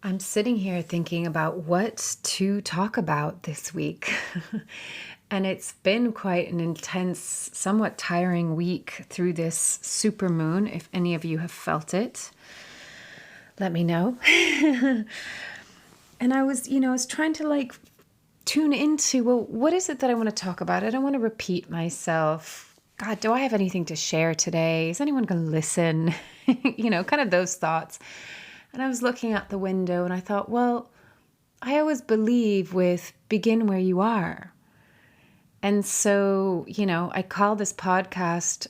I'm sitting here thinking about what to talk about this week. And it's been quite an intense, somewhat tiring week through this super moon. If any of you have felt it, let me know. And I was trying to tune into, well, what is it that I want to talk about? I don't want to repeat myself. God, do I have anything to share today? Is anyone going to listen? Kind of those thoughts. And I was looking out the window and I thought, well, I always believe with begin where you are. And so, I call this podcast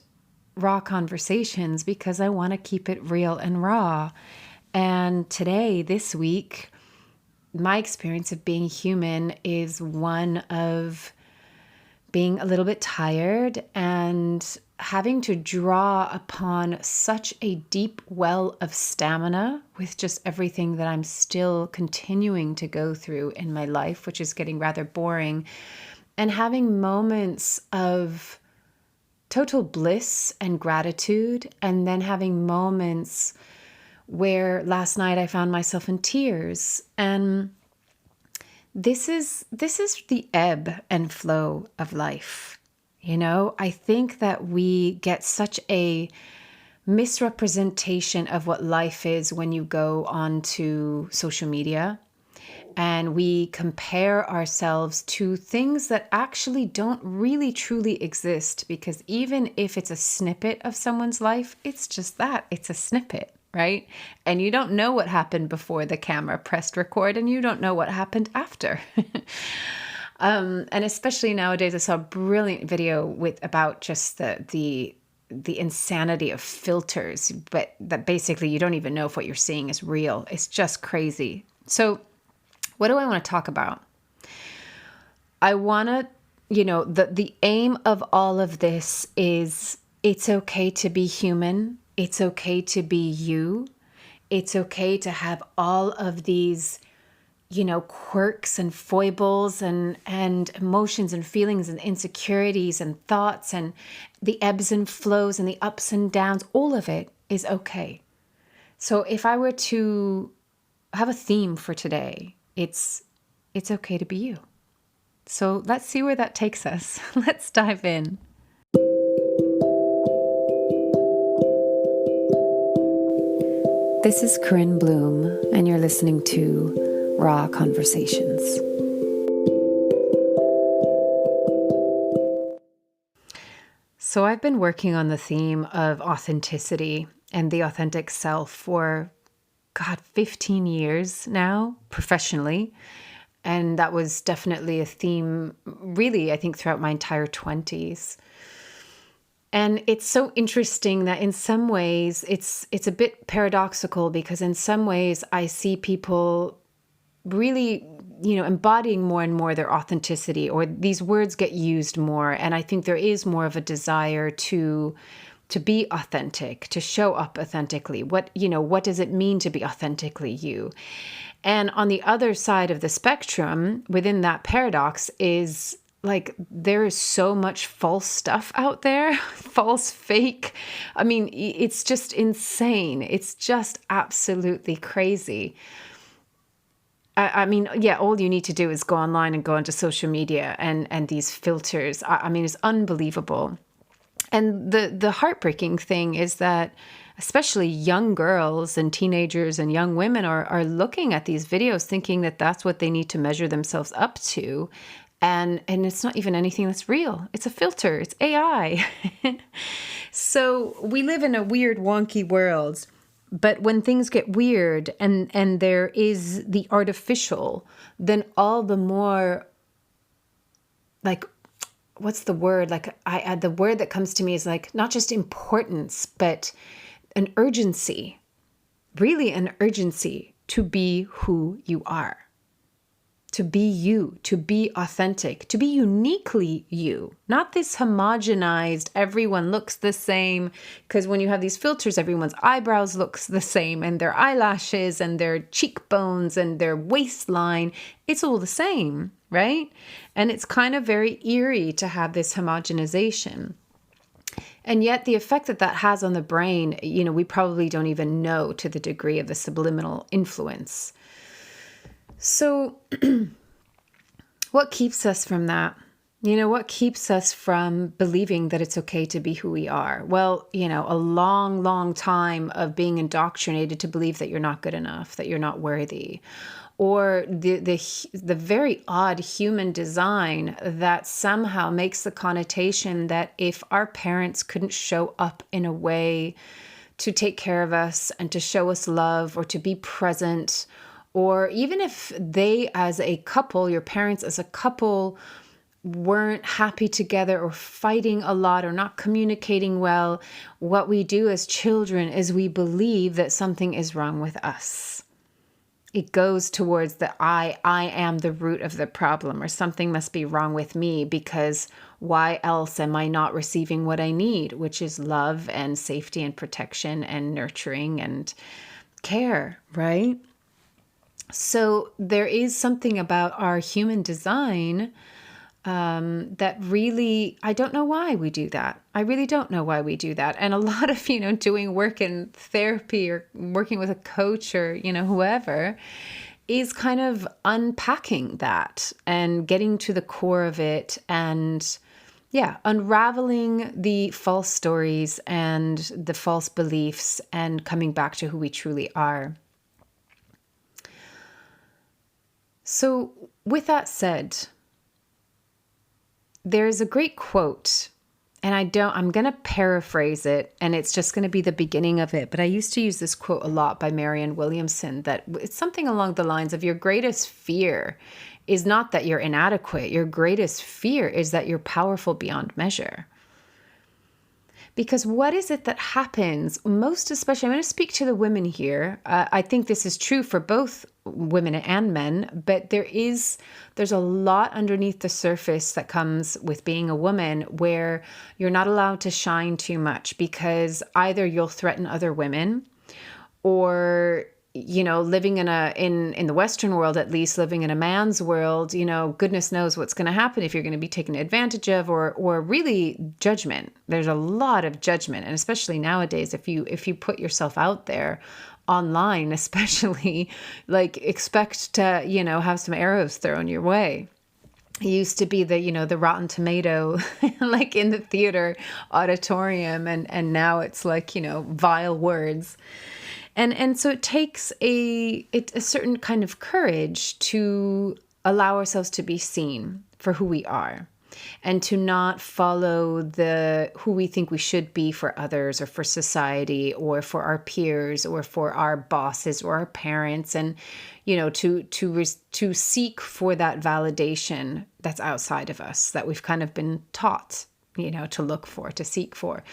Raw Conversations because I want to keep it real and raw. And today, this week, my experience of being human is one of being a little bit tired and having to draw upon such a deep well of stamina with just everything that I'm still continuing to go through in my life, which is getting rather boring, and having moments of total bliss and gratitude, and then having moments where last night I found myself in tears. And this is the ebb and flow of life. I think that we get such a misrepresentation of what life is when you go onto social media and we compare ourselves to things that actually don't really truly exist, because even if it's a snippet of someone's life, it's just that, it's a snippet. Right? And you don't know what happened before the camera pressed record, and you don't know what happened after. And especially nowadays, I saw a brilliant video about just the insanity of filters, but that basically you don't even know if what you're seeing is real. It's just crazy. So what do I want to talk about? I want to, the aim of all of this is it's okay to be human. It's okay to be you. It's okay to have all of these, quirks and foibles and emotions and feelings and insecurities and thoughts and the ebbs and flows and the ups and downs. All of it is okay. So if I were to have a theme for today, it's okay to be you. So let's see where that takes us. Let's dive in. This is Corinne Bloom, and you're listening to Raw Conversations. So I've been working on the theme of authenticity and the authentic self for, 15 years now, professionally. And that was definitely a theme, really, I think, throughout my entire 20s. And it's so interesting that in some ways it's a bit paradoxical, because in some ways I see people really, embodying more and more their authenticity, or these words get used more. And I think there is more of a desire to be authentic, to show up authentically. What does it mean to be authentically you? And on the other side of the spectrum, within that paradox, is there is so much false stuff out there, false, fake. I mean, it's just insane. It's just absolutely crazy. I mean, all you need to do is go online and go onto social media and these filters. I mean, it's unbelievable. And the heartbreaking thing is that especially young girls and teenagers and young women are looking at these videos thinking that that's what they need to measure themselves up to. And it's not even anything that's real. It's a filter. It's AI. So we live in a weird, wonky world. But when things get weird and there is the artificial, then all the more, what's the word? The word that comes to me is not just importance, but an urgency. Really an urgency to be who you are. To be you, to be authentic, to be uniquely you, not this homogenized, everyone looks the same, because when you have these filters, everyone's eyebrows looks the same, and their eyelashes and their cheekbones and their waistline, it's all the same, right? And it's kind of very eerie to have this homogenization. And yet the effect that has on the brain, we probably don't even know to the degree of the subliminal influence. So what keeps us from that? What keeps us from believing that it's okay to be who we are? Well, a long, long time of being indoctrinated to believe that you're not good enough, that you're not worthy, or the very odd human design that somehow makes the connotation that if our parents couldn't show up in a way to take care of us and to show us love or to be present, or even if they as a couple, your parents as a couple, weren't happy together or fighting a lot or not communicating well, what we do as children is we believe that something is wrong with us. It goes towards the I am the root of the problem, or something must be wrong with me because why else am I not receiving what I need, which is love and safety and protection and nurturing and care, right? So there is something about our human design that really, I don't know why we do that. I really don't know why we do that. And a lot of, doing work in therapy or working with a coach or, whoever is kind of unpacking that and getting to the core of it and, yeah, unraveling the false stories and the false beliefs and coming back to who we truly are. So with that said, there's a great quote, and I'm going to paraphrase it, and it's just going to be the beginning of it. But I used to use this quote a lot by Marianne Williamson, that it's something along the lines of your greatest fear is not that you're inadequate. Your greatest fear is that you're powerful beyond measure. Because what is it that happens most especially, I'm going to speak to the women here. I think this is true for both women and men, but there's a lot underneath the surface that comes with being a woman where you're not allowed to shine too much because either you'll threaten other women or living in the Western world, at least living in a man's world, goodness knows what's going to happen if you're going to be taken advantage of, or really judgment. There's a lot of judgment. And especially nowadays, if you put yourself out there online, especially, like, expect to, have some arrows thrown your way. It used to be the Rotten Tomato, like in the theater auditorium. And now it's like, vile words. And so it takes a certain kind of courage to allow ourselves to be seen for who we are and to not follow who we think we should be for others or for society or for our peers or for our bosses or our parents, and to seek for that validation that's outside of us that we've kind of been taught to look for, to seek for.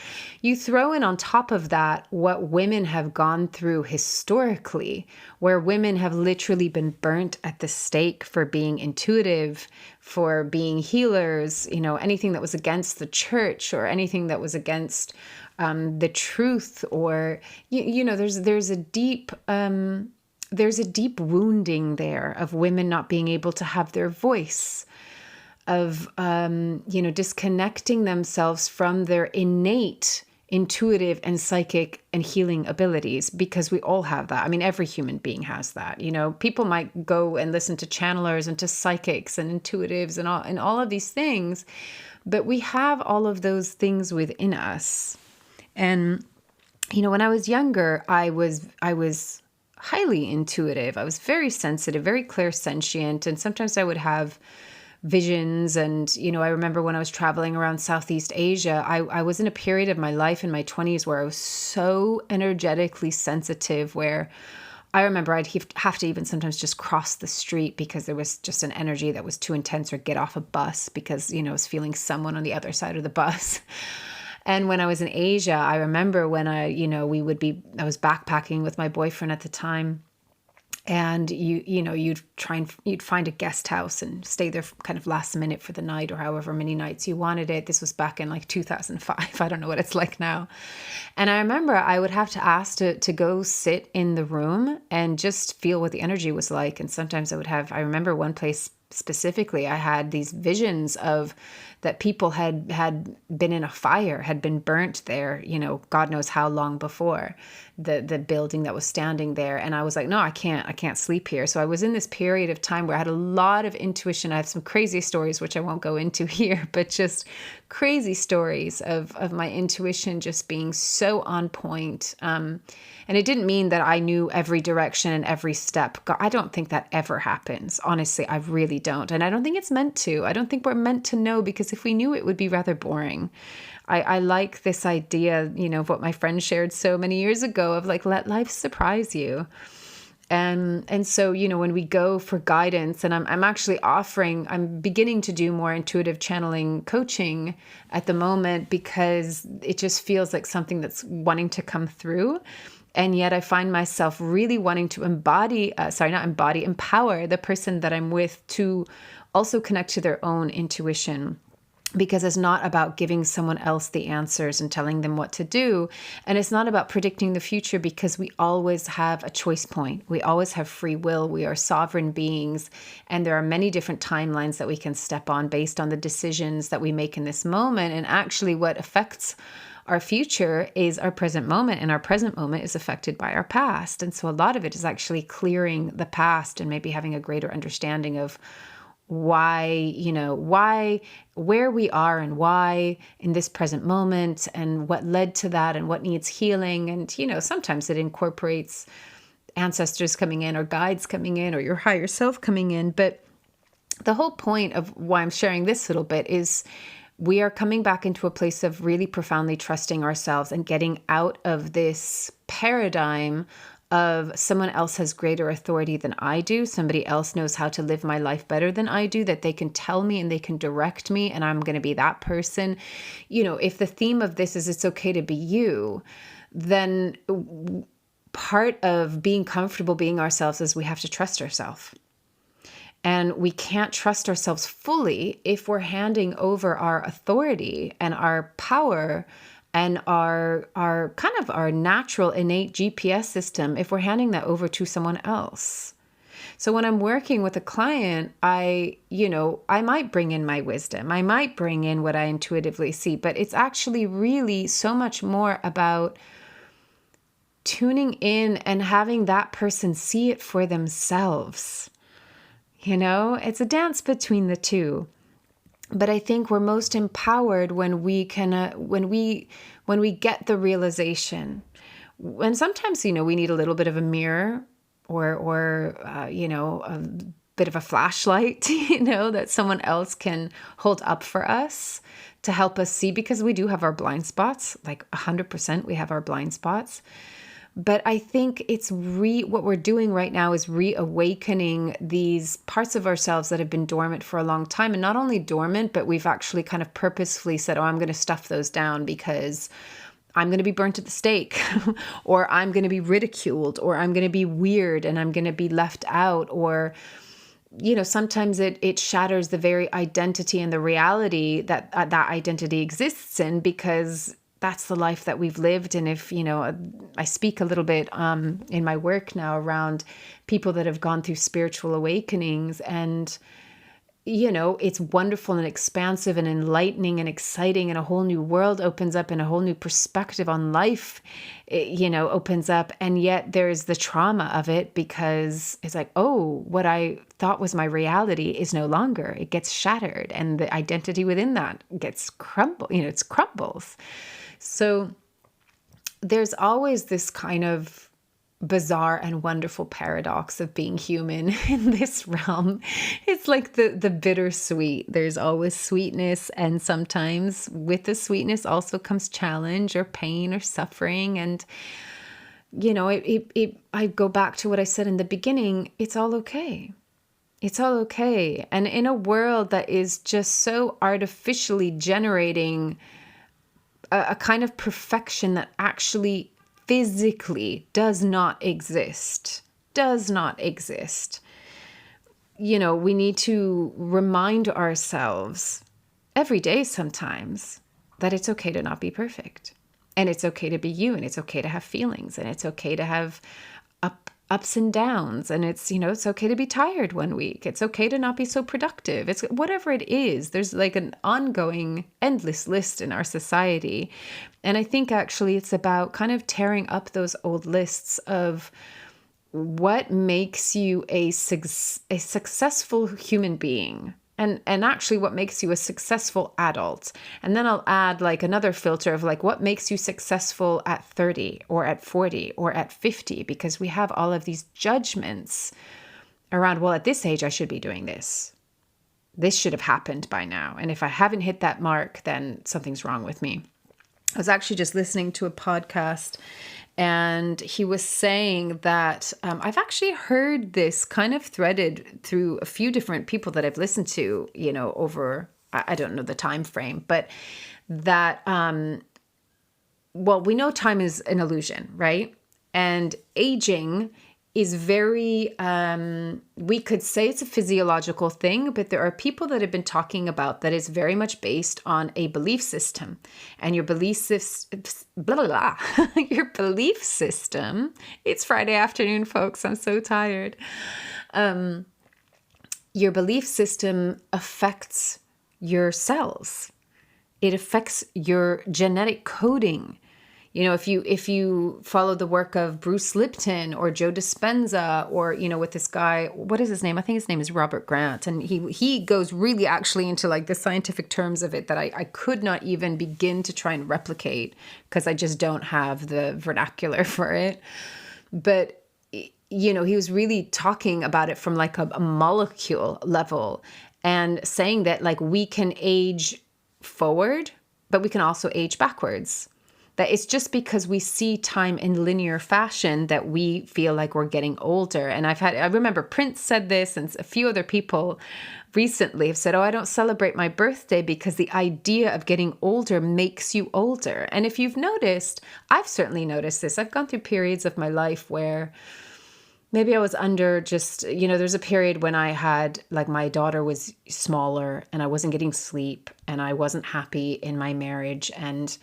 You throw in on top of that what women have gone through historically, where women have literally been burnt at the stake for being intuitive, for being healers, anything that was against the church or anything that was against the truth, or, there's a deep wounding there of women not being able to have their voice, of, disconnecting themselves from their innate intuitive and psychic and healing abilities, because we all have that. I mean, every human being has that. People might go and listen to channelers and to psychics and intuitives and all of these things, but we have all of those things within us. And, when I was younger, I was highly intuitive. I was very sensitive, very clairsentient, and sometimes I would have visions. And, I remember when I was traveling around Southeast Asia, I was in a period of my life in my 20s where I was so energetically sensitive, where I remember I'd have to even sometimes just cross the street because there was just an energy that was too intense, or get off a bus because, I was feeling someone on the other side of the bus. And when I was in Asia, I remember when I was backpacking with my boyfriend at the time. And you'd find a guest house and stay there kind of last minute for the night, or however many nights you wanted it. This was back in like 2005. I don't know what it's like now. And I remember I would have to ask to go sit in the room and just feel what the energy was like. And sometimes I remember one place specifically, I had these visions of that people had been in a fire, had been burnt there, God knows how long before the building that was standing there. And I was like, no, I can't sleep here. So I was in this period of time where I had a lot of intuition. I have some crazy stories, which I won't go into here, but just crazy stories of my intuition just being so on point. And it didn't mean that I knew every direction and every step. I don't think that ever happens. Honestly, I really don't. And I don't think it's meant to. I don't think we're meant to know, because if we knew, it would be rather boring. I like this idea, of what my friend shared so many years ago of like, let life surprise you. And so, when we go for guidance, and I'm beginning to do more intuitive channeling coaching at the moment, because it just feels like something that's wanting to come through. And yet I find myself really wanting to empower the person that I'm with to also connect to their own intuition. Because it's not about giving someone else the answers and telling them what to do. And it's not about predicting the future, because we always have a choice point. We always have free will. We are sovereign beings. And there are many different timelines that we can step on based on the decisions that we make in this moment. And actually what affects our future is our present moment, and our present moment is affected by our past. And so a lot of it is actually clearing the past and maybe having a greater understanding of why, where we are and why in this present moment, and what led to that and what needs healing. And, sometimes it incorporates ancestors coming in, or guides coming in, or your higher self coming in. But the whole point of why I'm sharing this little bit is we are coming back into a place of really profoundly trusting ourselves and getting out of this paradigm of someone else has greater authority than I do. Somebody else knows how to live my life better than I do, that they can tell me and they can direct me, and I'm going to be that person. If the theme of this is it's okay to be you, then part of being comfortable being ourselves is we have to trust ourselves. And we can't trust ourselves fully if we're handing over our authority and our power and our natural innate GPS system, if we're handing that over to someone else. So when I'm working with a client, I might bring in my wisdom. I might bring in what I intuitively see, but it's actually really so much more about tuning in and having that person see it for themselves. It's a dance between the two. But I think we're most empowered when we get the realization. And sometimes, we need a little bit of a mirror or a bit of a flashlight, that someone else can hold up for us to help us see, because we do have our blind spots, like 100% we have our blind spots. But I think it's what we're doing right now is reawakening these parts of ourselves that have been dormant for a long time. And not only dormant, but we've actually kind of purposefully said, I'm going to stuff those down because I'm going to be burnt at the stake, or I'm going to be ridiculed, or I'm going to be weird and I'm going to be left out. Or, sometimes it shatters the very identity and the reality that that identity exists in, because that's the life that we've lived. And if, I speak a little bit in my work now around people that have gone through spiritual awakenings, and, it's wonderful and expansive and enlightening and exciting, and a whole new world opens up and a whole new perspective on life, opens up. And yet there's the trauma of it, because it's like, oh, what I thought was my reality is no longer. It gets shattered, and the identity within that gets crumbles. So there's always this kind of bizarre and wonderful paradox of being human in this realm. It's like the bittersweet. There's always sweetness, and sometimes with the sweetness also comes challenge or pain or suffering. And I go back to what I said in the beginning. It's all okay. It's all okay. And in a world that is just so artificially generating a kind of perfection that actually physically does not exist. We need to remind ourselves every day sometimes that it's okay to not be perfect. And it's okay to be you, and it's okay to have feelings, and it's okay to have ups and downs, and it's okay to be tired one week. It's okay to not be so productive. It's whatever it is. There's like an ongoing endless list in our society. And I think actually it's about kind of tearing up those old lists of what makes you a successful human being. And actually what makes you a successful adult. And then I'll add like another filter of like what makes you successful at 30 or at 40 or at 50, because we have all of these judgments around, well, at this age, I should be doing this. This should have happened by now. And if I haven't hit that mark, then something's wrong with me. I was actually just listening to a podcast, and he was saying that I've actually heard this kind of threaded through a few different people that I've listened to, over, I don't know the time frame, but that, well, we know time is an illusion, right? And aging is very, we could say it's a physiological thing, but there are people that have been talking about that is very much based on a belief system. And your belief system, your belief system, it's Friday afternoon, folks, I'm so tired. Your belief system affects your cells. It affects your genetic coding. If you follow the work of Bruce Lipton or Joe Dispenza, or, with this guy, what is his name? I think his name is Robert Grant. And he goes really actually into like the scientific terms of it that I could not even begin to try and replicate because I just don't have the vernacular for it. But, he was really talking about it from like a molecule level and saying that like we can age forward, but we can also age backwards. That it's just because we see time in linear fashion that we feel like we're getting older. And I remember Prince said this, and a few other people recently have said, I don't celebrate my birthday because the idea of getting older makes you older. And if you've noticed, I've certainly noticed this. I've gone through periods of my life where maybe I was under just, there's a period when I had, like, my daughter was smaller and I wasn't getting sleep and I wasn't happy in my marriage, and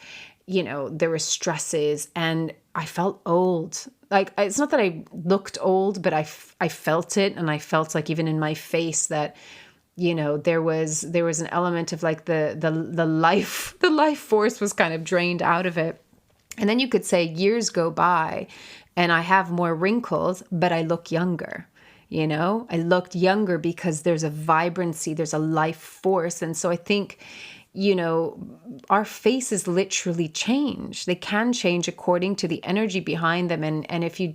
there were stresses and I felt old. Like, it's not that I looked old, but I felt it. And I felt like even in my face that, there was an element of like the life force was kind of drained out of it. And then you could say years go by and I have more wrinkles, but I look younger. I looked younger because there's a vibrancy, there's a life force. And so I think, our faces literally change. They can change according to the energy behind them. And if you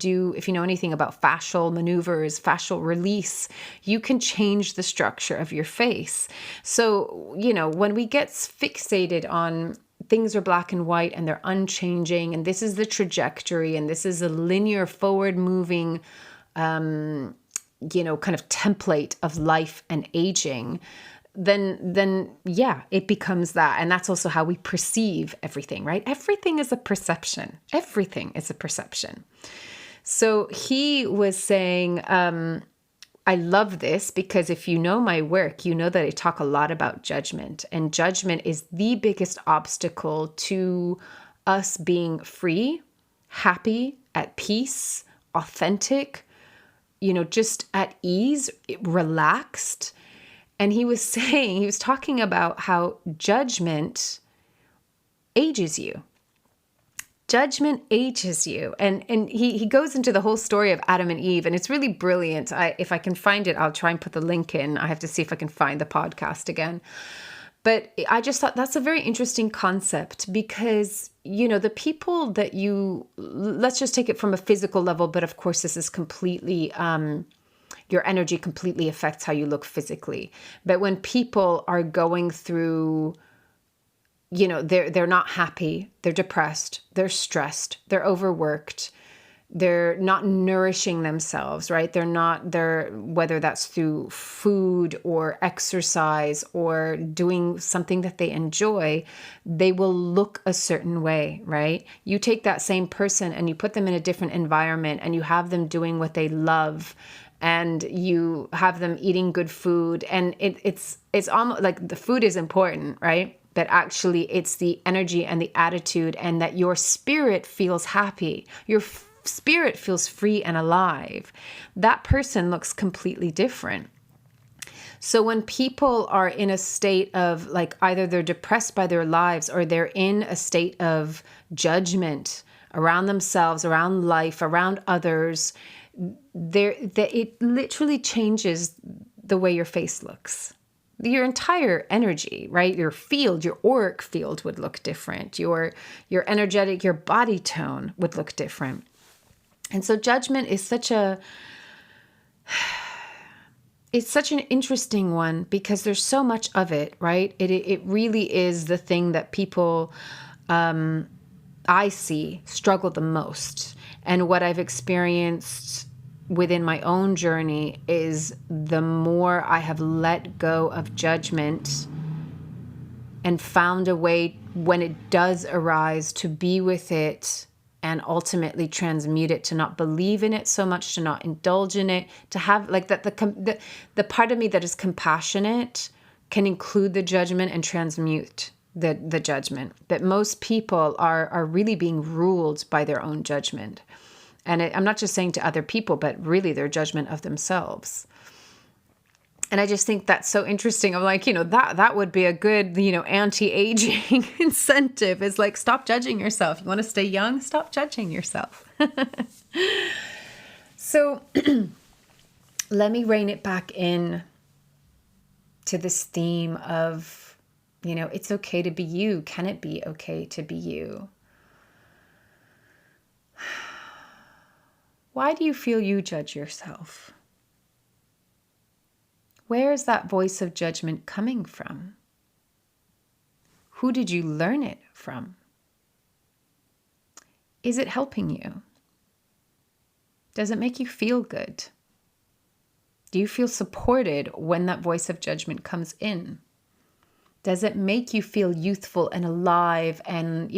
know anything about fascial maneuvers, fascial release, you can change the structure of your face. So, when we get fixated on things are black and white and they're unchanging, and this is the trajectory, and this is a linear forward moving, kind of template of life and aging, then yeah, it becomes that. And that's also how we perceive everything, right? Everything is a perception. Everything is a perception. So he was saying, I love this because if you know my work, you know that I talk a lot about judgment, and judgment is the biggest obstacle to us being free, happy, at peace, authentic, just at ease, relaxed. And he was talking about how judgment ages you. Judgment ages you. And he goes into the whole story of Adam and Eve, and it's really brilliant. If I can find it, I'll try and put the link in. I have to see if I can find the podcast again. But I just thought that's a very interesting concept because, the people that let's just take it from a physical level, but of course this is completely, your energy completely affects how you look physically. But when people are going through, they're not happy, they're depressed, they're stressed, they're overworked, they're not nourishing themselves, right? Whether that's through food or exercise or doing something that they enjoy, they will look a certain way, right? You take that same person and you put them in a different environment and you have them doing what they love, and you have them eating good food, and it's almost like the food is important, right? But actually it's the energy and the attitude, and that your spirit feels happy. Your spirit feels free and alive, that person looks completely different. So when people are in a state of like either they're depressed by their lives or they're in a state of judgment around themselves, around life, around others, it literally changes the way your face looks. Your entire energy, right? Your field, your auric field would look different. Your energetic, your body tone would look different. And so judgment is it's such an interesting one because there's so much of it, right? It really is the thing that people I see struggle the most. And what I've experienced within my own journey is the more I have let go of judgment and found a way when it does arise to be with it and ultimately transmute it, to not believe in it so much, to not indulge in it, to have like that the part of me that is compassionate can include the judgment and transmute the judgment. But most people are really being ruled by their own judgment. And I'm not just saying to other people, but really their judgment of themselves. And I just think that's so interesting. I'm like, that would be a good, anti-aging incentive is like, stop judging yourself. You want to stay young? Stop judging yourself. So let me rein it back in to this theme of, it's okay to be you. Can it be okay to be you? Why do you feel you judge yourself? Where is that voice of judgment coming from? Who did you learn it from? Is it helping you? Does it make you feel good? Do you feel supported when that voice of judgment comes in? Does it make you feel youthful and alive and,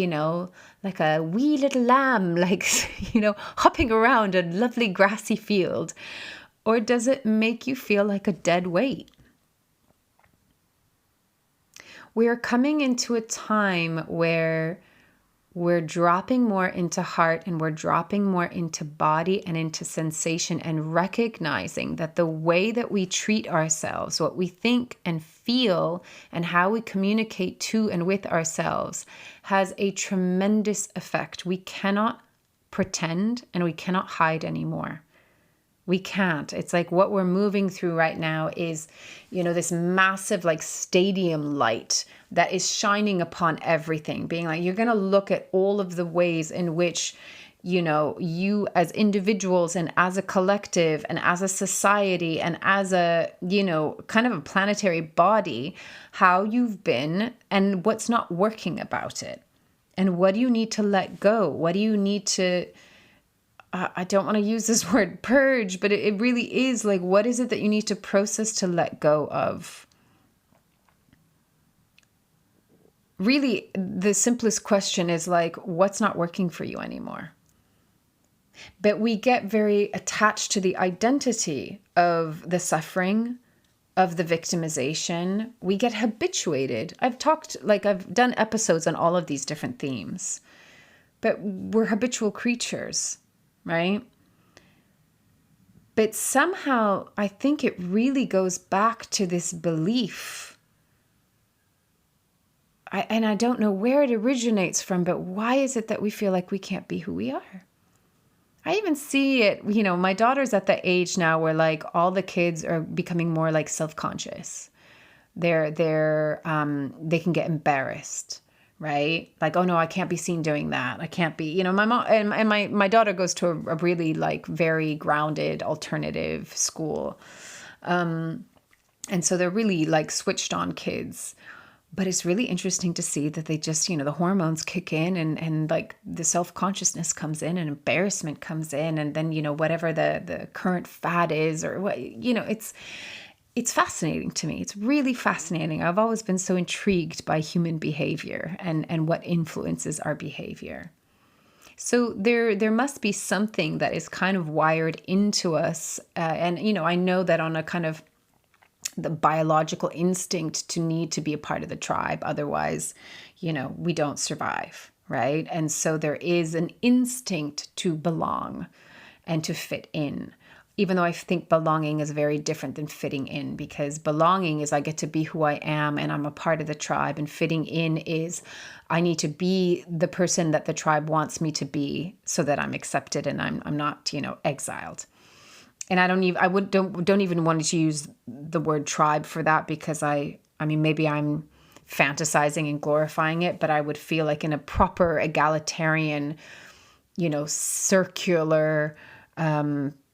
like a wee little lamb, like, hopping around a lovely grassy field? Or does it make you feel like a dead weight? We are coming into a time where we're dropping more into heart and we're dropping more into body and into sensation and recognizing that the way that we treat ourselves, what we think and feel and how we communicate to and with ourselves has a tremendous effect. We cannot pretend and we cannot hide anymore. We can't. It's like what we're moving through right now is, this massive like stadium light that is shining upon everything, being like, you're going to look at all of the ways in which, you as individuals and as a collective and as a society and as a, kind of a planetary body, how you've been and what's not working about it. And what do you need to let go? What do you need to... I don't want to use this word purge, but it really is like, what is it that you need to process to let go of? Really, the simplest question is like, what's not working for you anymore? But we get very attached to the identity of the suffering, of the victimization. We get habituated. I've done episodes on all of these different themes, but we're habitual creatures. Right? But somehow I think it really goes back to this belief. I don't know where it originates from, but why is it that we feel like we can't be who we are? I even see it, my daughter's at the age now where like all the kids are becoming more like self-conscious. They can get embarrassed. Right? Like, oh no, I can't be seen doing that. I can't be, my mom and my daughter goes to a really like very grounded alternative school. And so they're really like switched on kids, but it's really interesting to see that they just, the hormones kick in and like the self-consciousness comes in and embarrassment comes in. And then, whatever the current fad is or what, it's fascinating to me. It's really fascinating. I've always been so intrigued by human behavior and what influences our behavior. So there must be something that is kind of wired into us. And, I know that on a kind of the biological instinct to need to be a part of the tribe. Otherwise, we don't survive, right? And so there is an instinct to belong and to fit in. Even though I think belonging is very different than fitting in, because belonging is I get to be who I am and I'm a part of the tribe, and fitting in is I need to be the person that the tribe wants me to be so that I'm accepted and I'm not, exiled. And I don't even want to use the word tribe for that, because I mean, maybe I'm fantasizing and glorifying it, but I would feel like in a proper egalitarian, circular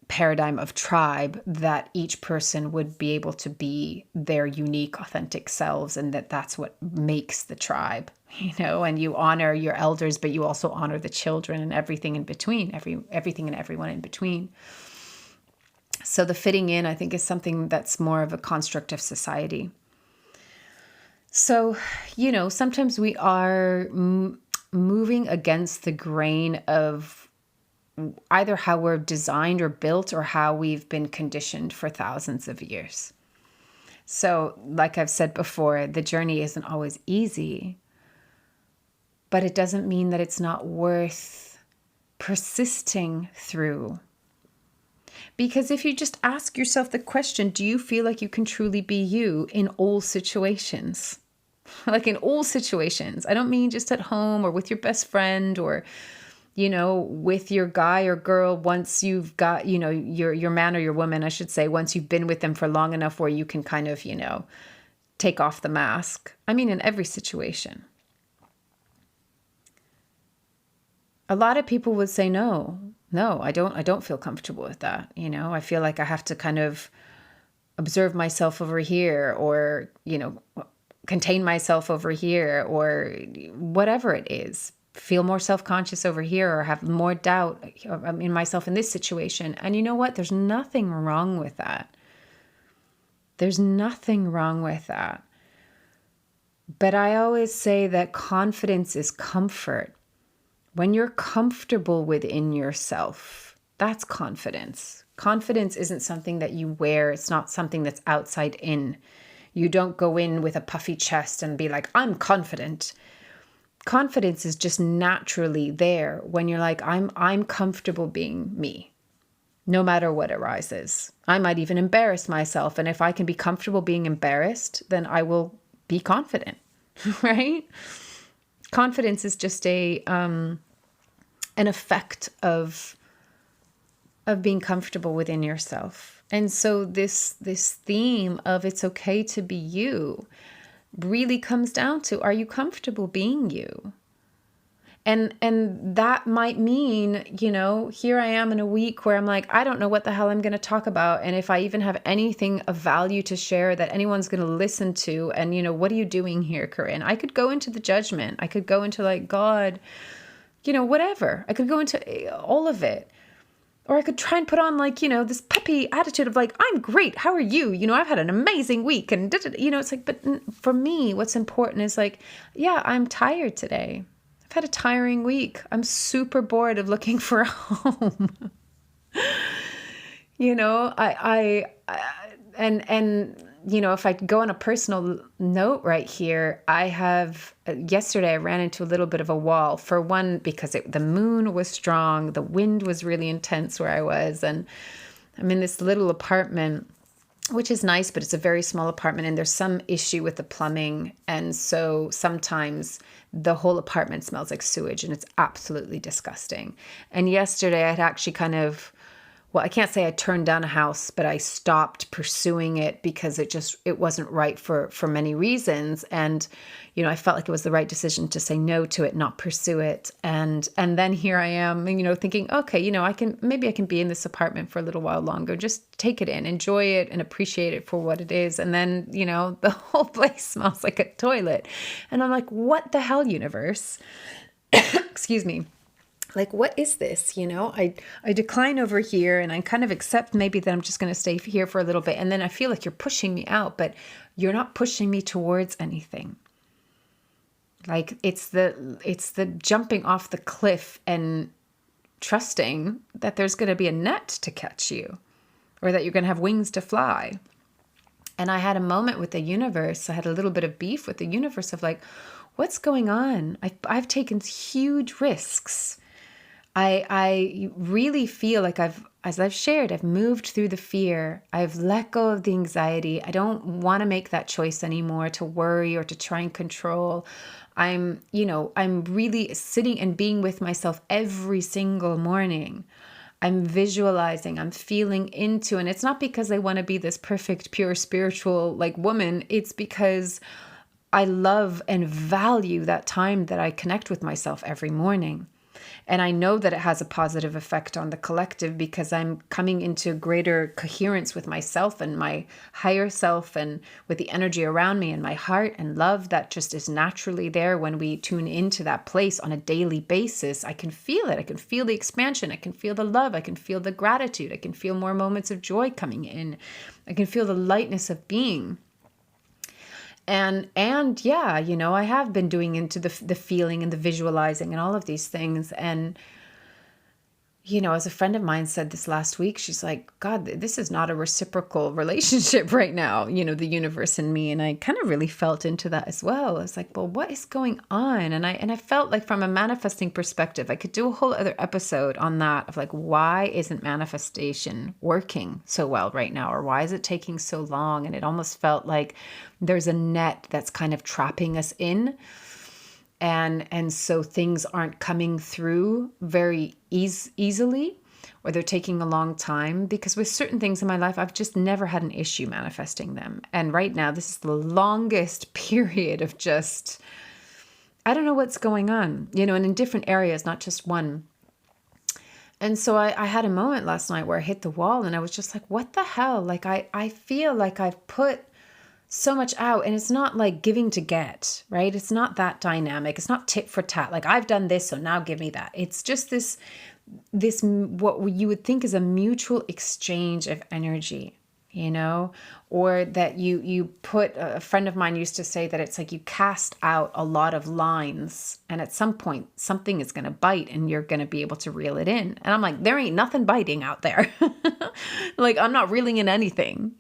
paradigm of tribe, that each person would be able to be their unique, authentic selves, and that's what makes the tribe, and you honor your elders, but you also honor the children and everything in between, everything and everyone in between. So the fitting in, I think, is something that's more of a construct of society. So, sometimes we are moving against the grain of either how we're designed or built or how we've been conditioned for thousands of years. So, like I've said before, the journey isn't always easy, but it doesn't mean that it's not worth persisting through. Because if you just ask yourself the question, do you feel like you can truly be you in all situations? Like in all situations. I don't mean just at home or with your best friend or, with your guy or girl, once you've got, your man or your woman, I should say, once you've been with them for long enough where you can kind of, take off the mask. I mean, in every situation. A lot of people would say, no, I don't feel comfortable with that. I feel like I have to kind of observe myself over here, or, contain myself over here, or whatever it is. Feel more self-conscious over here, or have more doubt in myself in this situation. And you know what? There's nothing wrong with that. There's nothing wrong with that. But I always say that confidence is comfort. When you're comfortable within yourself, that's confidence. Confidence isn't something that you wear. It's not something that's outside in. You don't go in with a puffy chest and be like, I'm confident. Confidence is just naturally there when you're like, I'm comfortable being me, no matter what arises. I might even embarrass myself. And if I can be comfortable being embarrassed, then I will be confident, right? Confidence is just an effect of being comfortable within yourself. And so this theme of it's okay to be you really comes down to, are you comfortable being you? And that might mean, here I am in a week where I'm like, I don't know what the hell I'm going to talk about. And if I even have anything of value to share that anyone's going to listen to. And, what are you doing here, Corinne? I could go into the judgment. I could go into like, God, whatever. I could go into all of it. Or I could try and put on like, this peppy attitude of like, I'm great. How are you? I've had an amazing week. And, it's like, but for me, what's important is like, yeah, I'm tired today. I've had a tiring week. I'm super bored of looking for a home. If I go on a personal note right here, yesterday I ran into a little bit of a wall. For one, because the moon was strong, the wind was really intense where I was, and I'm in this little apartment, which is nice, but it's a very small apartment, and there's some issue with the plumbing, and so sometimes the whole apartment smells like sewage, and it's absolutely disgusting. And yesterday I had actually I can't say I turned down a house, but I stopped pursuing it because it wasn't right for many reasons. And, I felt like it was the right decision to say no to it, not pursue it. And then here I am, thinking, okay, I can be in this apartment for a little while longer, just take it in, enjoy it and appreciate it for what it is. And then, the whole place smells like a toilet. And I'm like, what the hell, universe? Excuse me. Like, what is this? I decline over here and I kind of accept maybe that I'm just going to stay here for a little bit. And then I feel like you're pushing me out, but you're not pushing me towards anything. Like it's the jumping off the cliff and trusting that there's going to be a net to catch you, or that you're going to have wings to fly. And I had a moment with the universe. I had a little bit of beef with the universe of like, what's going on? I've taken huge risks. I really feel like as I've shared, I've moved through the fear. I've let go of the anxiety. I don't want to make that choice anymore to worry or to try and control. I'm really sitting and being with myself every single morning. I'm visualizing, I'm feeling into, and it's not because I want to be this perfect, pure, spiritual like woman. It's because I love and value that time that I connect with myself every morning. And I know that it has a positive effect on the collective because I'm coming into greater coherence with myself and my higher self and with the energy around me and my heart and love that just is naturally there when we tune into that place on a daily basis. I can feel it. I can feel the expansion. I can feel the love. I can feel the gratitude. I can feel more moments of joy coming in. I can feel the lightness of being. And yeah, I have been doing into the feeling and the visualizing and all of these things. And, as a friend of mine said this last week, she's like, God, this is not a reciprocal relationship right now, the universe and me. And I kind of really felt into that as well. I was like, well, what is going on? And I felt like from a manifesting perspective, I could do a whole other episode on that of like, why isn't manifestation working so well right now? Or why is it taking so long? And it almost felt like there's a net that's kind of trapping us in. And so things aren't coming through very easily, or they're taking a long time, because with certain things in my life, I've just never had an issue manifesting them. And right now, this is the longest period of just, I don't know what's going on, and in different areas, not just one. And so I had a moment last night where I hit the wall and I was just like, what the hell? Like, I feel like I've put so much out, and it's not like giving to get, right? It's not that dynamic. It's not tit for tat. Like, I've done this, so now give me that. It's just this what you would think is a mutual exchange of energy, or that you put, a friend of mine used to say that it's like you cast out a lot of lines, and at some point something is going to bite and you're going to be able to reel it in. And I'm like, there ain't nothing biting out there. Like, I'm not reeling in anything,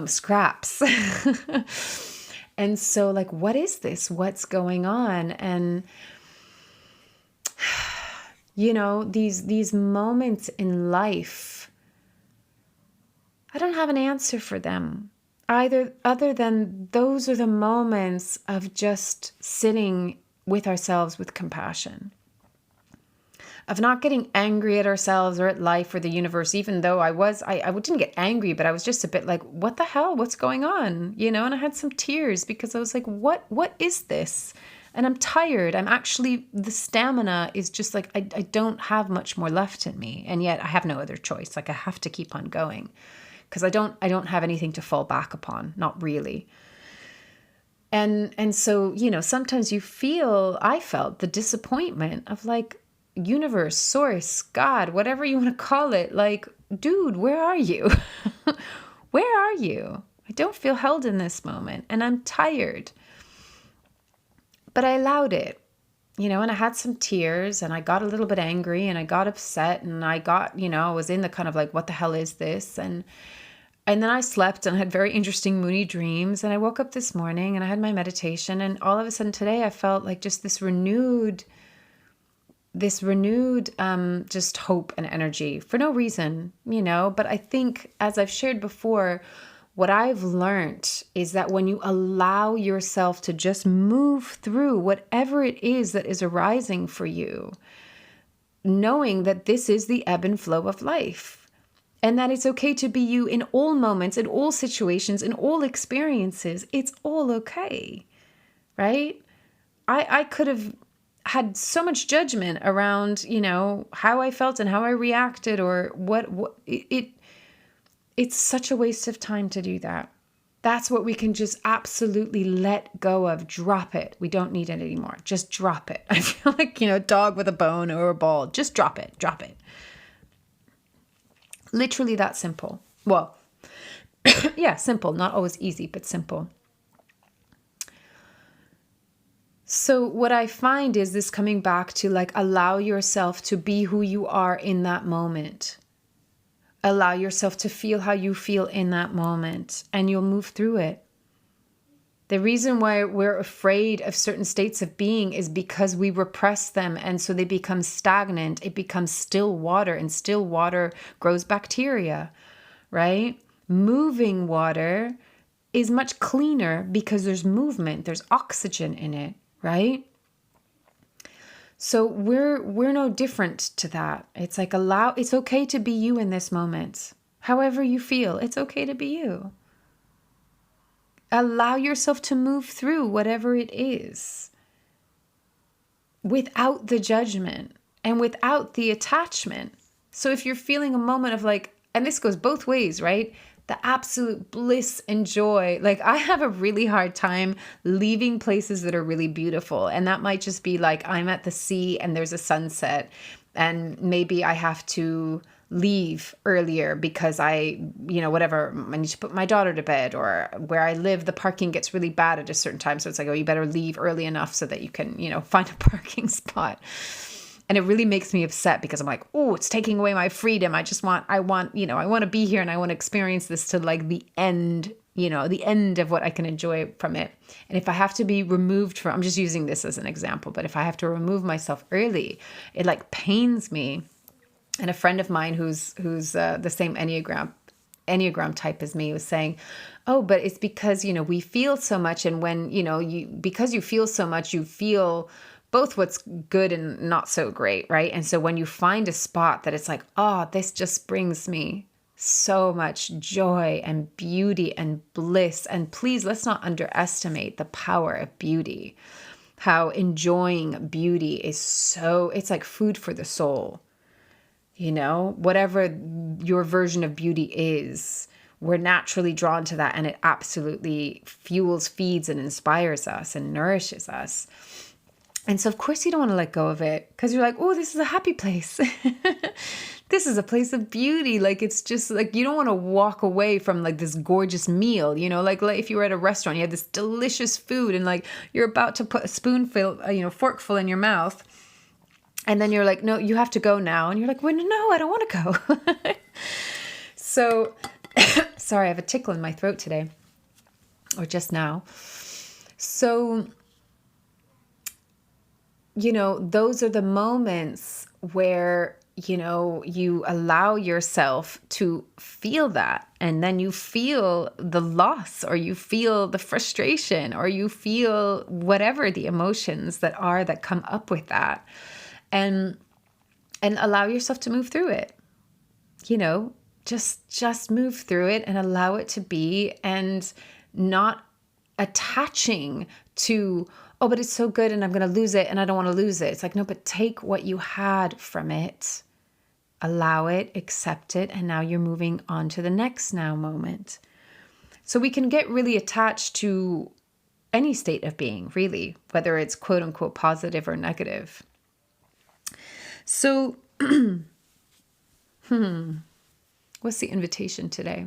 scraps. And so like, what is this? What's going on? And these moments in life, I don't have an answer for them either, other than those are the moments of just sitting with ourselves with compassion, of not getting angry at ourselves or at life or the universe, even though I didn't get angry, but I was just a bit like, what the hell, what's going on? And I had some tears because I was like, what is this? And I'm tired. The stamina is just like, I don't have much more left in me. And yet I have no other choice. Like, I have to keep on going because I don't have anything to fall back upon. Not really. And so, sometimes I felt the disappointment of like, universe, source, God, whatever you want to call it. Like, dude, where are you? Where are you? I don't feel held in this moment and I'm tired. But I allowed it, and I had some tears and I got a little bit angry and I got upset and I got, I was in the kind of like, what the hell is this? And then I slept and had very interesting moody dreams. And I woke up this morning and I had my meditation, and all of a sudden today I felt like just this renewed just hope and energy for no reason, but I think, as I've shared before, what I've learned is that when you allow yourself to just move through whatever it is that is arising for you, knowing that this is the ebb and flow of life, and that it's okay to be you in all moments, in all situations, in all experiences, it's all okay, right? I could have had so much judgment around, how I felt and how I reacted, or it's such a waste of time to do that. That's what we can just absolutely let go of. Drop it. We don't need it anymore. Just drop it. I feel like, a dog with a bone or a ball. Just drop it. Drop it. Literally that simple. Well, yeah, simple. Not always easy, but simple. So what I find is this coming back to like, allow yourself to be who you are in that moment. Allow yourself to feel how you feel in that moment, and you'll move through it. The reason why we're afraid of certain states of being is because we repress them, and so they become stagnant. It becomes still water, and still water grows bacteria, right? Moving water is much cleaner because there's movement, there's oxygen in it, right? So we're no different to that. It's like it's okay to be you in this moment. However you feel, it's okay to be you. Allow yourself to move through whatever it is without the judgment and without the attachment. So if you're feeling a moment of like, and this goes both ways, right? The absolute bliss and joy. Like I have a really hard time leaving places that are really beautiful. And that might just be like I'm at the sea and there's a sunset and maybe I have to leave earlier because whatever, I need to put my daughter to bed, or where I live, the parking gets really bad at a certain time. So it's like, oh, you better leave early enough so that you can, find a parking spot. And it really makes me upset because I'm like, oh, it's taking away my freedom. I want to be here and I want to experience this to like the end, the end of what I can enjoy from it. And if I have to be removed from, I'm just using this as an example, but if I have to remove myself early, it like pains me. And a friend of mine who's the same Enneagram type as me was saying, oh, but it's because, we feel so much. And when, because you feel so much, you feel both what's good and not so great, right? And so when you find a spot that it's like, oh, this just brings me so much joy and beauty and bliss. And please, let's not underestimate the power of beauty. How enjoying beauty it's like food for the soul. Whatever your version of beauty is, we're naturally drawn to that, and it absolutely fuels, feeds, and inspires us and nourishes us. And so, of course, you don't want to let go of it because you're like, oh, this is a happy place. This is a place of beauty. Like, it's just like, you don't want to walk away from like this gorgeous meal, like if you were at a restaurant, you had this delicious food and like you're about to put a spoonful, forkful in your mouth. And then you're like, no, you have to go now. And you're like, well, no, I don't want to go. So, sorry, I have a tickle in my throat today, or just now. So, those are the moments where, you allow yourself to feel that. And then you feel the loss, or you feel the frustration, or you feel whatever the emotions that come up with that. And allow yourself to move through it, just move through it and allow it to be, and not attaching to, oh, but it's so good and I'm going to lose it and I don't want to lose it. It's like, no, but take what you had from it, allow it, accept it. And now you're moving on to the next now moment. So we can get really attached to any state of being, really, whether it's quote unquote positive or negative. So, what's the invitation today?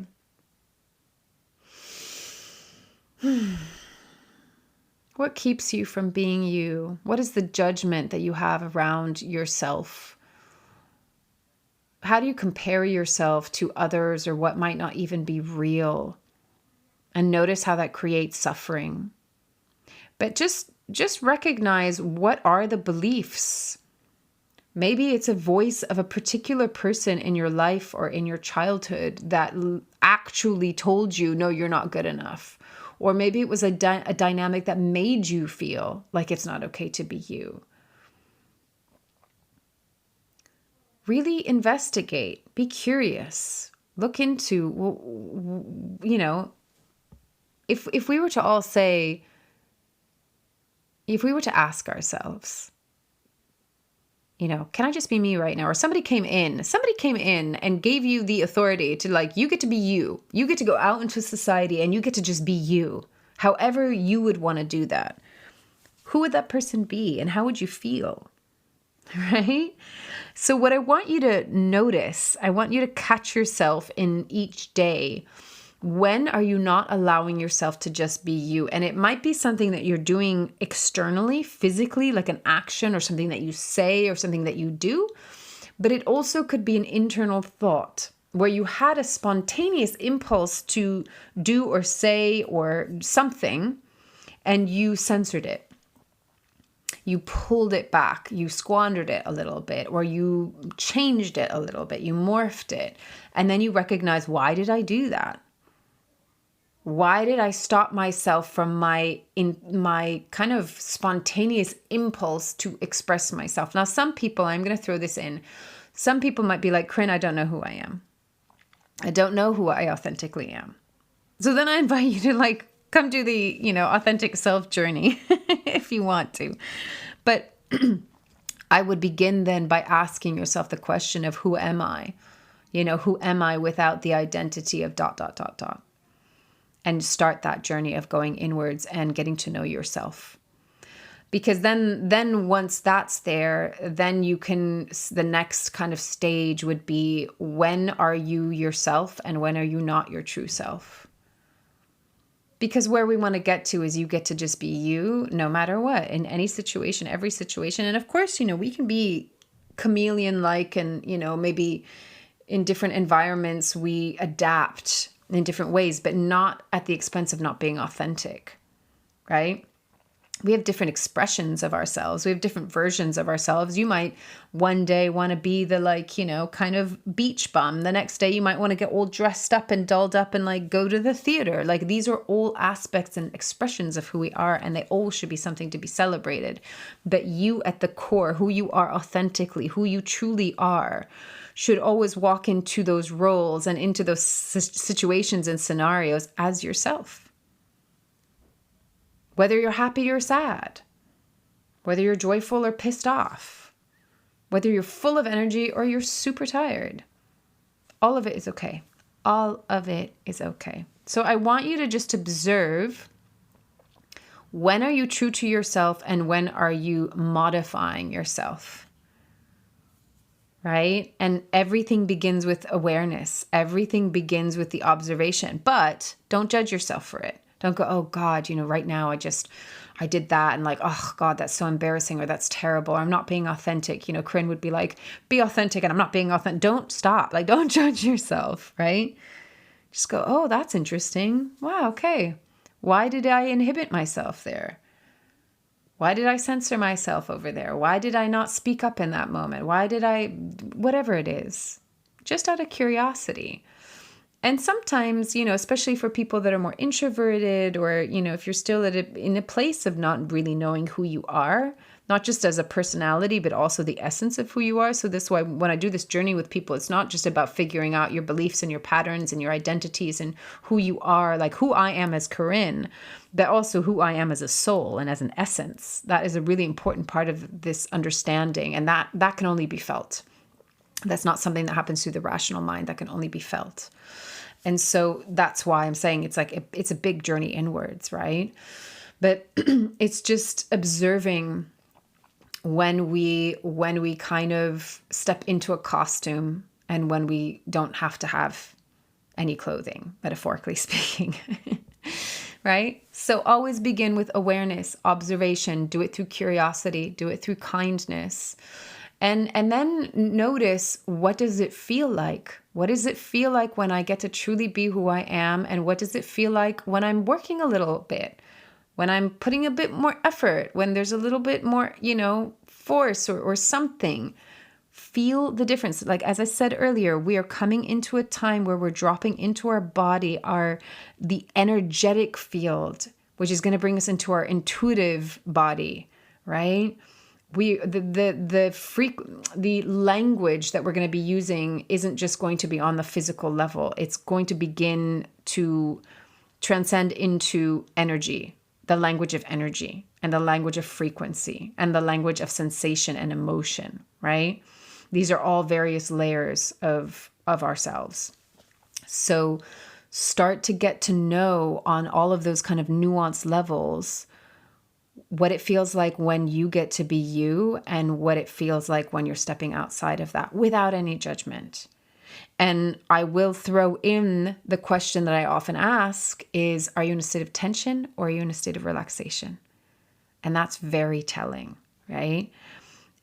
What keeps you from being you? What is the judgment that you have around yourself? How do you compare yourself to others, or what might not even be real? And notice how that creates suffering. But just recognize, what are the beliefs? Maybe it's a voice of a particular person in your life or in your childhood that actually told you, no, you're not good enough. Or maybe it was a dynamic that made you feel like it's not okay to be you. Really investigate, be curious, look into, if we were to all say, if we were to ask ourselves, can I just be me right now? Or somebody came in and gave you the authority to, like, you get to be you. You get to go out into society and you get to just be you, however you would want to do that. Who would that person be and how would you feel? Right? So what I want you to notice, I want you to catch yourself in each day. When are you not allowing yourself to just be you? And it might be something that you're doing externally, physically, like an action or something that you say or something that you do. But it also could be an internal thought where you had a spontaneous impulse to do or say or something, and you censored it. You pulled it back, you squandered it a little bit, or you changed it a little bit, you morphed it. And then you recognize, why did I do that? Why did I stop myself from my kind of spontaneous impulse to express myself? Now, some people, I'm going to throw this in. Some people might be like, Corinne, I don't know who I am. I don't know who I authentically am. So then I invite you to like, come do the, authentic self journey if you want to. But I would begin then by asking yourself the question of who am I? Who am I without the identity of ... And start that journey of going inwards and getting to know yourself. Because then once that's there, then the next kind of stage would be, when are you yourself and when are you not your true self? Because where we want to get to is you get to just be you no matter what, in any situation, every situation. And of course, we can be chameleon-like and, maybe in different environments, we adapt in different ways, but not at the expense of not being authentic, right? We have different expressions of ourselves. We have different versions of ourselves. You might one day want to be the kind of beach bum. The next day you might want to get all dressed up and dolled up and go to the theater. These are all aspects and expressions of who we are, and they all should be something to be celebrated. But you at the core, who you are authentically, who you truly are, should always walk into those roles and into those situations and scenarios as yourself. Whether you're happy or sad, whether you're joyful or pissed off, whether you're full of energy or you're super tired, all of it is okay. All of it is okay. So I want you to just observe, when are you true to yourself and when are you modifying yourself? Right? And everything begins with awareness. Everything begins with the observation, but don't judge yourself for it. Don't go, oh God, right now I did that. And oh God, that's so embarrassing, or that's terrible. Or I'm not being authentic. Corinne would be like, be authentic and I'm not being authentic. Don't stop. Don't judge yourself, right? Just go, oh, that's interesting. Wow. Okay. Why did I inhibit myself there? Why did I censor myself over there? Why did I not speak up in that moment? Why did I, whatever it is, just out of curiosity. And sometimes, especially for people that are more introverted, or, if you're still in a place of not really knowing who you are, not just as a personality, but also the essence of who you are. So this is why when I do this journey with people, it's not just about figuring out your beliefs and your patterns and your identities and who you are, like who I am as Corinne, but also who I am as a soul and as an essence. That is a really important part of this understanding. And that can only be felt. That's not something that happens through the rational mind. That can only be felt. And so that's why I'm saying it's a big journey inwards, right? But it's just observing when we kind of step into a costume and when we don't have to have any clothing, metaphorically speaking, right? So always begin with awareness, observation, do it through curiosity, do it through kindness. And then notice, what does it feel like? What does it feel like when I get to truly be who I am? And what does it feel like when I'm working a little bit? When I'm putting a bit more effort, when there's a little bit more, force or something? Feel the difference. Like, as I said earlier, we are coming into a time where we're dropping into our body, the energetic field, which is going to bring us into our intuitive body, right? The language that we're going to be using isn't just going to be on the physical level. It's going to begin to transcend into energy, the language of energy and the language of frequency and the language of sensation and emotion, right? These are all various layers of ourselves. So start to get to know on all of those kind of nuanced levels what it feels like when you get to be you and what it feels like when you're stepping outside of that without any judgment. And I will throw in the question that I often ask is, are you in a state of tension or are you in a state of relaxation? And that's very telling, right?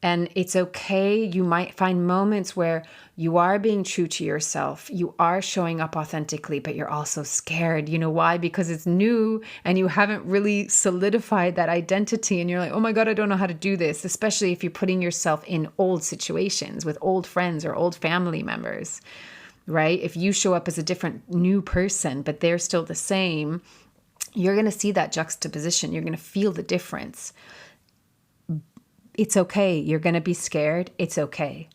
And it's okay. You might find moments where you are being true to yourself. You are showing up authentically, but you're also scared. You know why? Because it's new and you haven't really solidified that identity. And you're like, oh my God, I don't know how to do this. Especially if you're putting yourself in old situations with old friends or old family members, right? If you show up as a different new person, but they're still the same, you're going to see that juxtaposition. You're going to feel the difference. It's okay. You're going to be scared. It's okay.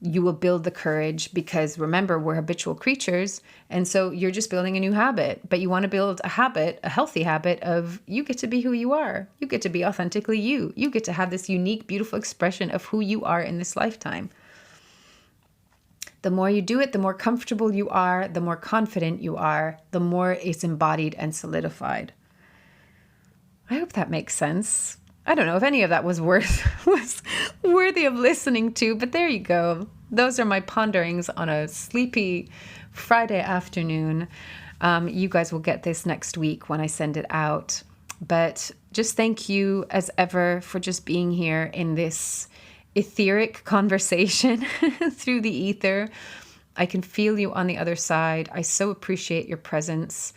You will build the courage because remember, we're habitual creatures. And so you're just building a new habit, but you want to build a habit, a healthy habit of you get to be who you are. You get to be authentically you. You get to have this unique, beautiful expression of who you are in this lifetime. The more you do it, the more comfortable you are, the more confident you are, the more it's embodied and solidified. I hope that makes sense. I don't know if any of that was worthy of listening to, but there you go. Those are my ponderings on a sleepy Friday afternoon. You guys will get this next week when I send it out. But just thank you as ever for just being here in this etheric conversation through the ether. I can feel you on the other side. I so appreciate your presence.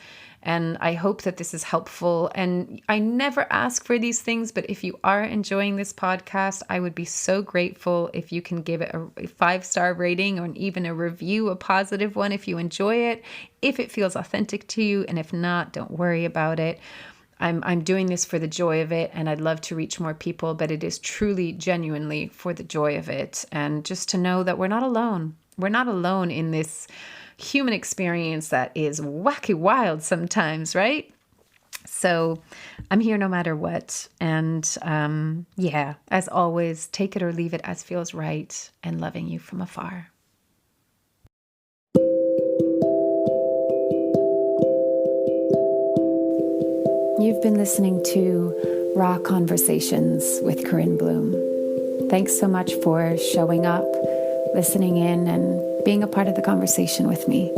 And I hope that this is helpful. And I never ask for these things, but if you are enjoying this podcast, I would be so grateful if you can give it a 5-star rating or even a review, a positive one if you enjoy it, if it feels authentic to you. And if not, don't worry about it. I'm doing this for the joy of it, and I'd love to reach more people, but it is truly, genuinely for the joy of it. And just to know that we're not alone. We're not alone in this human experience that is wacky wild sometimes, right? So I'm here no matter what. And yeah, as always, take it or leave it as feels right, and loving you from afar. You've been listening to Raw Conversations with Corinne Bloom. Thanks so much for showing up, listening in, and being a part of the conversation with me.